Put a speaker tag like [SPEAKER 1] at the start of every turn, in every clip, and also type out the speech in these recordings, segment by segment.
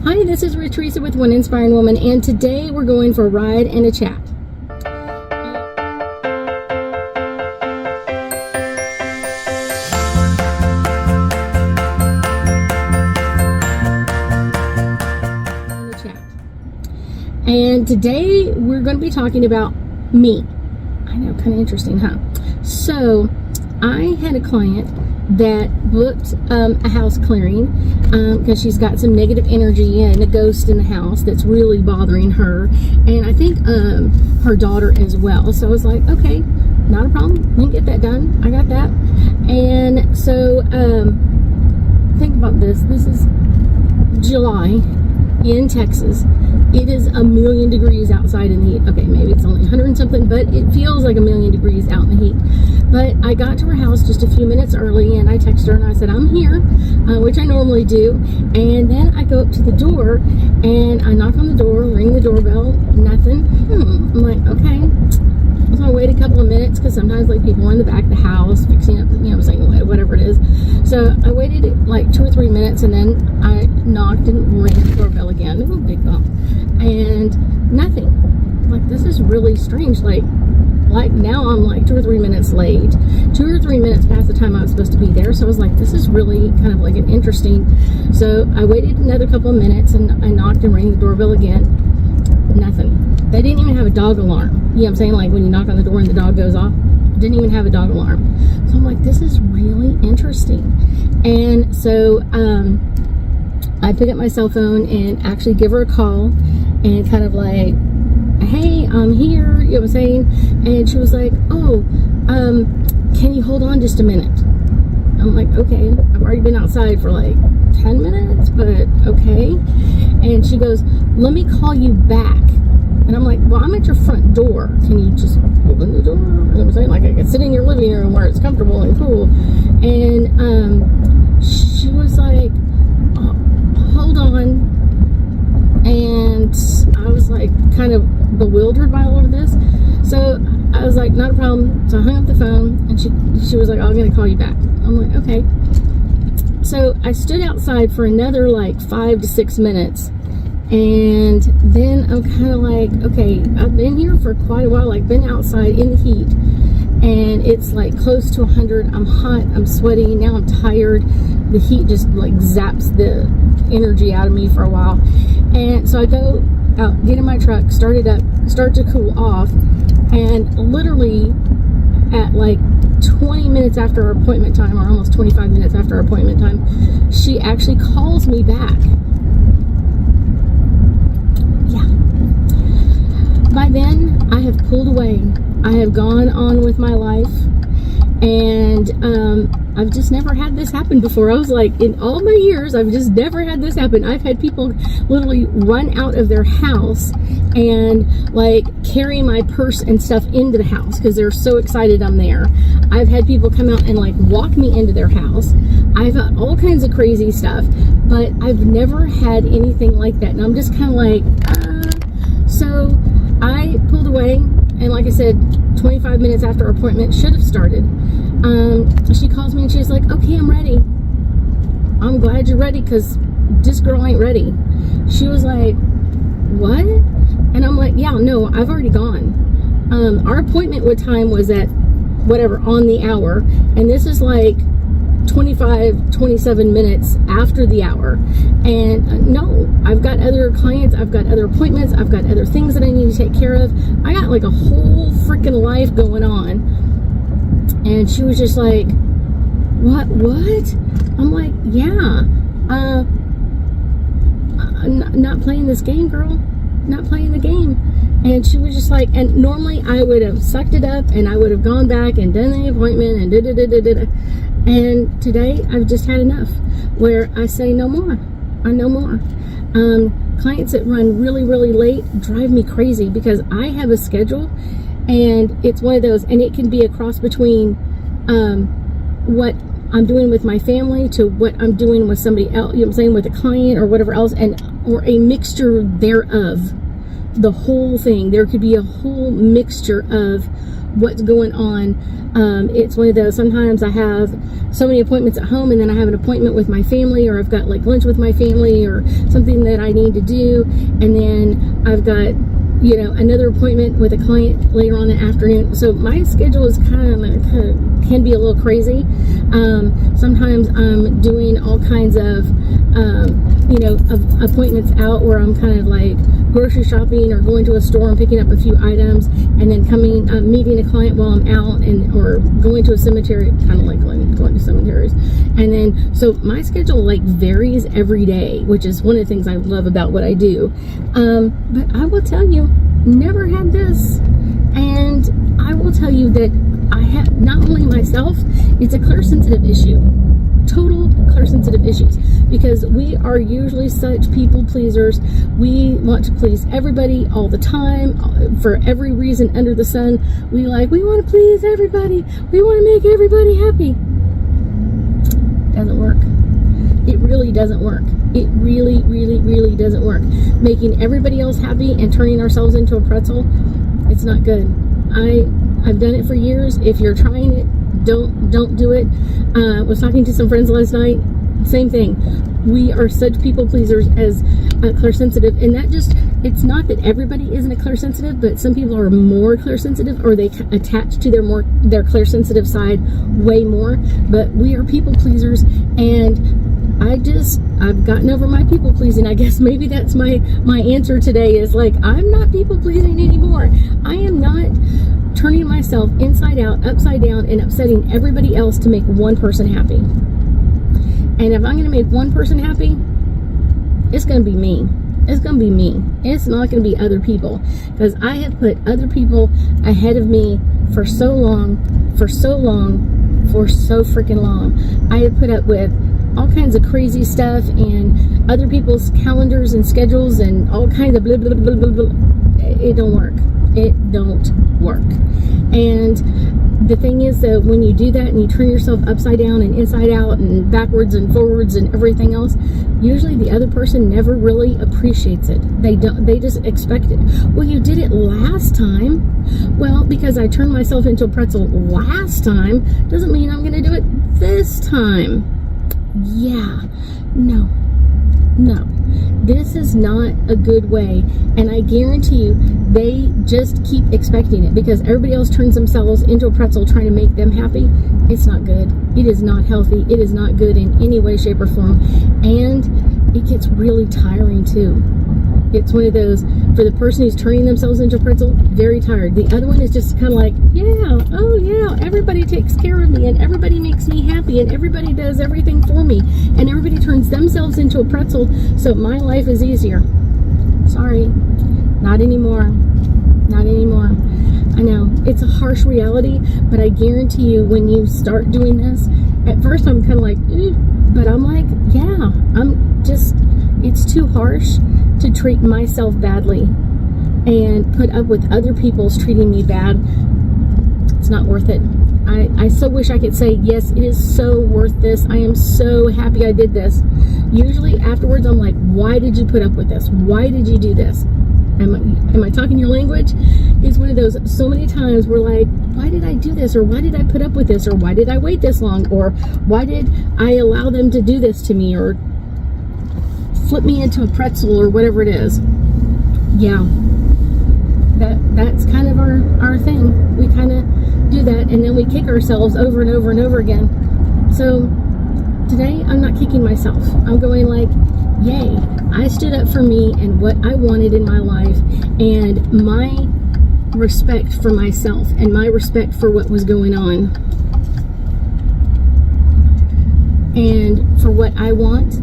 [SPEAKER 1] Hi, this is Ruth Theresa with One Inspiring Woman, and today we're going for a ride and a chat. And today we're going to be talking about me. I know, kind of interesting, huh? So, I had a client that booked a house clearing because she's got some negative energy and a ghost in the house that's really bothering her, and I think her daughter as well. So I was like, okay, not a problem, we can get that done, I got that. And so think about this is July in Texas. It is 1,000,000 degrees outside in the heat. Okay, maybe it's only 100 and something, but it feels like 1,000,000 degrees out in the heat. But I got to her house just a few minutes early, and I texted her and I said, I'm here, which I normally do. And then I go up to the door and I knock on the door, ring the doorbell, nothing. I'm like, okay. So I wait a couple of minutes because sometimes like people are in the back of the house fixing up, whatever it is. So I waited like 2 or 3 minutes, and then I knocked and rang the doorbell again. It was a big bump, and nothing. Like, this is really strange. Like now I'm like 2 or 3 minutes late, 2 or 3 minutes past the time I was supposed to be there. So I was like, this is really kind of like an interesting. So I waited another couple of minutes, and I knocked and rang the doorbell again. Nothing. They didn't even have a dog alarm. You know what I'm saying? Like when you knock on the door and the dog goes off. Didn't even have a dog alarm. So I'm like, this is really interesting. And so I pick up my cell phone and actually give her a call and kind of like, hey, I'm here, you know what I'm saying? And she was like, oh, can you hold on just a minute? I'm like, okay, I've already been outside for like 10 minutes, but okay. And she goes, let me call you back. And I'm like, well, I'm at your front door. Can you just open the door? You know what I'm saying? Like, I can sit in your living room where it's comfortable and cool. And she was like, oh, hold on. And I was like kind of bewildered by all of this. So I was like, not a problem. So I hung up the phone, and she was like, oh, I'm going to call you back. I'm like, okay. So I stood outside for another like 5 to 6 minutes. And then I'm kind of like, okay, I've been here for quite a while, like been outside in the heat, and it's like close to 100. I'm hot, I'm sweaty, now I'm tired. The heat just like zaps the energy out of me for a while. And so I go out, get in my truck, start to cool off, and literally at like 20 minutes after our appointment time, or almost 25 minutes after our appointment time, she actually calls me back. By then, I have pulled away. I have gone on with my life, and I've just never had this happen before. I was like, in all my years, I've just never had this happen. I've had people literally run out of their house and like carry my purse and stuff into the house because they're so excited I'm there. I've had people come out and like walk me into their house. I've got all kinds of crazy stuff, but I've never had anything like that. And I'm just kind of like, so I pulled away, and like I said, 25 minutes after our appointment should have started. She calls me and she's like, okay, I'm ready. I'm glad you're ready because this girl ain't ready. She was like, what? And I'm like, yeah, no, I've already gone. Our appointment with time was at whatever, on the hour, and this is like 27 minutes after the hour. And no, I've got other clients, I've got other appointments, I've got other things that I need to take care of. I got like a whole freaking life going on. And she was just like, what? I'm like, yeah, not playing this game, girl, not playing the game. And she was just like, and normally I would have sucked it up and I would have gone back and done the appointment and da-da-da-da-da. And today I've just had enough where I say no more. No more. Clients that run really, really late drive me crazy because I have a schedule, and it's one of those, and it can be a cross between what I'm doing with my family to what I'm doing with somebody else, you know what I'm saying, with a client or whatever else, or a mixture thereof. The whole thing. There could be a whole mixture of what's going on. It's one of those, sometimes I have so many appointments at home, and then I have an appointment with my family, or I've got like lunch with my family, or something that I need to do, and then I've got, you know, another appointment with a client later on in the afternoon. So my schedule is kind of can be a little crazy. Sometimes I'm doing all kinds of you know, appointments out where I'm kind of like grocery shopping, or going to a store and picking up a few items, and then coming meeting a client while I'm out, and or going to a cemetery. Kind of like going to cemeteries. And then so my schedule like varies every day, which is one of the things I love about what I do. But I will tell you, never had this. And I will tell you that I have, not only myself, it's a clear sensitive issue. Total clear sensitive issues, because we are usually such people pleasers. We want to please everybody all the time, for every reason under the sun. We want to please everybody. We want to make everybody happy. Doesn't work. It really doesn't work. It really, really, really doesn't work. Making everybody else happy and turning ourselves into a pretzel, it's not good. I've done it for years. If you're trying it, don't do it. I was talking to some friends last night. Same thing. We are such people pleasers as clear sensitive, and that just, it's not that everybody isn't a clear sensitive, but some people are more clear sensitive, or they attach to their clear sensitive side way more. But we are people pleasers, and I've gotten over my people pleasing. I guess maybe that's my answer today, is like, I'm not people pleasing anymore. I am not turning myself inside out, upside down, and upsetting everybody else to make one person happy. And if I'm going to make one person happy, it's going to be me. It's going to be me. It's not going to be other people, because I have put other people ahead of me for so long, for so freaking long. I have put up with all kinds of crazy stuff, and other people's calendars and schedules, and all kinds of blah, blah, blah, blah, blah. It don't work. It don't work. And the thing is that when you do that and you turn yourself upside down and inside out and backwards and forwards and everything else, usually the other person never really appreciates it. They just expect it. Well, you did it last time. Well, because I turned myself into a pretzel last time doesn't mean I'm going to do it this time. Yeah. No. This is not a good way, and I guarantee you they just keep expecting it, because everybody else turns themselves into a pretzel trying to make them happy. It's not good. It is not healthy. It is not good in any way, shape, or form, and it gets really tiring too. It's one of those, for the person who's turning themselves into a pretzel, very tired. The other one is just kind of like, yeah, oh yeah, everybody takes care of me, and everybody makes me happy, and everybody does everything for me, and everybody turns themselves into a pretzel, so my life is easier. Sorry, not anymore. Not anymore. I know, it's a harsh reality, but I guarantee you when you start doing this, at first I'm kind of like, but I'm like, yeah, it's too harsh to treat myself badly and put up with other people's treating me bad. It's not worth it. I so wish I could say, yes, it is so worth this. I am so happy I did this. Usually afterwards, I'm like, why did you put up with this? Why did you do this? Am I talking your language? It's one of those, so many times we're like, why did I do this? Or why did I put up with this? Or why did I wait this long? Or why did I allow them to do this to me? Or flip me into a pretzel, or whatever it is. Yeah, that's kind of our thing. We kind of do that, and then we kick ourselves over and over and over again. So today I'm not kicking myself. I'm going like, yay, I stood up for me and what I wanted in my life, and my respect for myself and my respect for what was going on, and for what I want,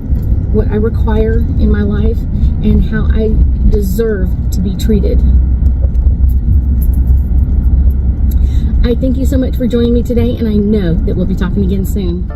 [SPEAKER 1] what I require in my life, and how I deserve to be treated. I thank you so much for joining me today, and I know that we'll be talking again soon.